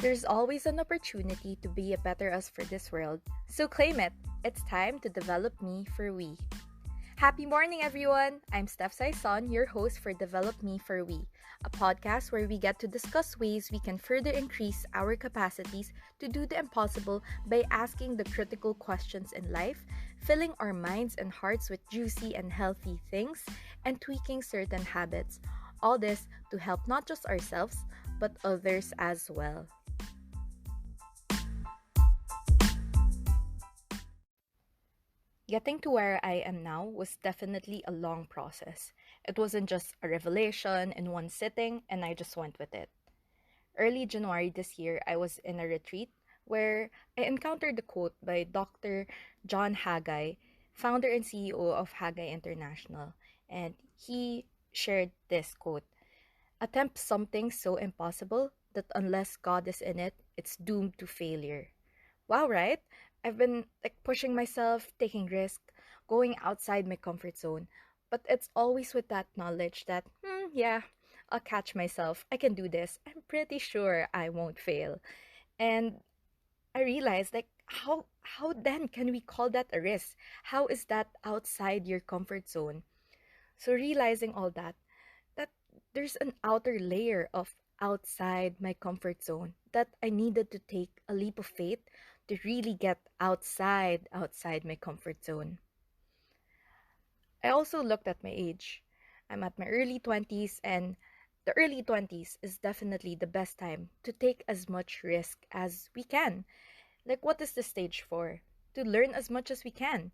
There's always an opportunity to be a better us for this world, so claim it. It's time to develop me for we. Happy morning, everyone! I'm Steph Sayson, your host for Develop Me for We, a podcast where we get to discuss ways we can further increase our capacities to do the impossible by asking the critical questions in life, filling our minds and hearts with juicy and healthy things, and tweaking certain habits. All this to help not just ourselves, but others as well. Getting to where I am now was definitely a long process. It wasn't just a revelation in one sitting, and I just went with it. Early January this year, I was in a retreat where I encountered the quote by Dr. John Haggai, founder and CEO of Haggai International, and he shared this quote: attempt something so impossible that unless God is in it, it's doomed to failure. Wow, right? I've been pushing myself, taking risks, going outside my comfort zone. But it's always with that knowledge that, yeah, I'll catch myself. I can do this. I'm pretty sure I won't fail. And I realized how then can we call that a risk? How is that outside your comfort zone? So realizing all that there's an outer layer of outside my comfort zone that I needed to take a leap of faith to really get outside my comfort zone. I also looked at my age. I'm at my early 20s, and the early 20s is definitely the best time to take as much risk as we can. What is the stage for? To learn as much as we can.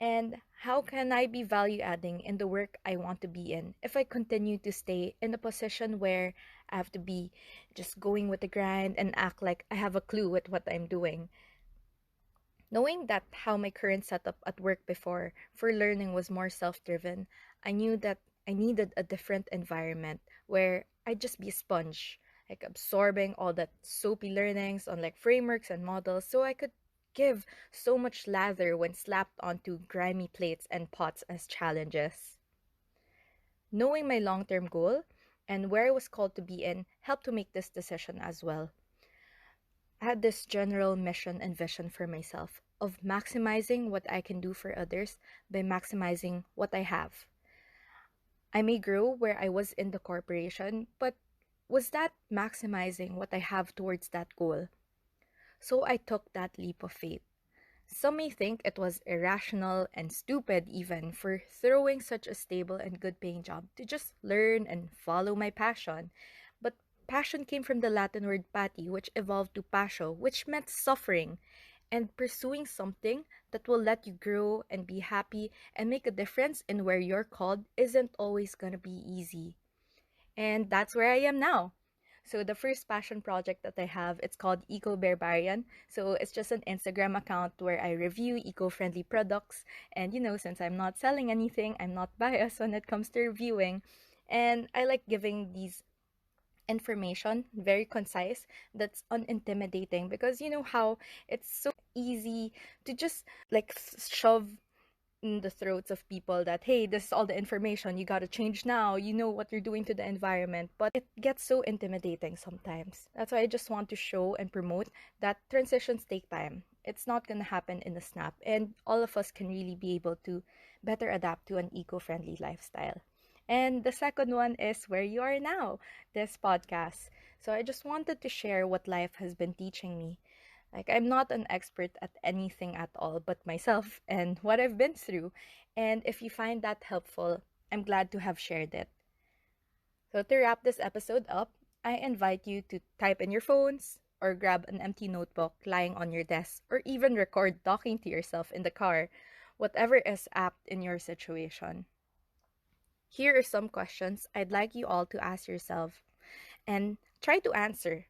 And how can I be value adding in the work I want to be in if I continue to stay in a position where I have to be just going with the grind and act like I have a clue with what I'm doing? Knowing that how my current setup at work before for learning was more self-driven, I knew that I needed a different environment where I'd just be a sponge, absorbing all that soapy learnings on frameworks and models so I could give so much lather when slapped onto grimy plates and pots as challenges. Knowing my long-term goal and where I was called to be in helped to make this decision as well. I had this general mission and vision for myself of maximizing what I can do for others by maximizing what I have. I may grow where I was in the corporation, but was that maximizing what I have towards that goal? So I took that leap of faith. Some may think it was irrational and stupid even for throwing such a stable and good paying job to just learn and follow my passion. But passion came from the Latin word pati, which evolved to pasio, which meant suffering. And pursuing something that will let you grow and be happy and make a difference in where you're called isn't always gonna be easy. And that's where I am now. So the first passion project that I have, it's called Eco Barbarian. So it's just an Instagram account where I review eco-friendly products. And since I'm not selling anything, I'm not biased when it comes to reviewing. And I like giving these information very concise that's unintimidating, because you know how it's so easy to just shove in the throats of people that, hey, this is all the information, you got to change now, you know what you're doing to the environment. But it gets so intimidating sometimes. That's why I just want to show and promote that transitions take time. It's not going to happen in a snap, and all of us can really be able to better adapt to an eco-friendly lifestyle. And the second one is where you are now, this podcast. So I just wanted to share what life has been teaching me. I'm not an expert at anything at all but myself and what I've been through. And if you find that helpful, I'm glad to have shared it. So to wrap this episode up, I invite you to type in your phones or grab an empty notebook lying on your desk, or even record talking to yourself in the car, whatever is apt in your situation. Here are some questions I'd like you all to ask yourself and try to answer.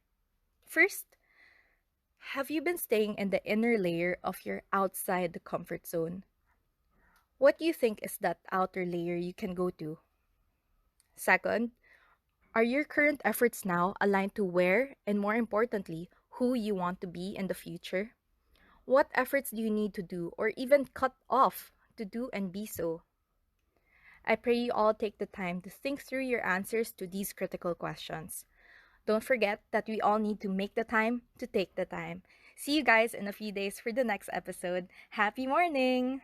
First, have you been staying in the inner layer of your outside the comfort zone? What do you think is that outer layer you can go to? Second, are your current efforts now aligned to where, and more importantly, who you want to be in the future? What efforts do you need to do or even cut off to do and be so? I pray you all take the time to think through your answers to these critical questions. Don't forget that we all need to make the time to take the time. See you guys in a few days for the next episode. Happy morning!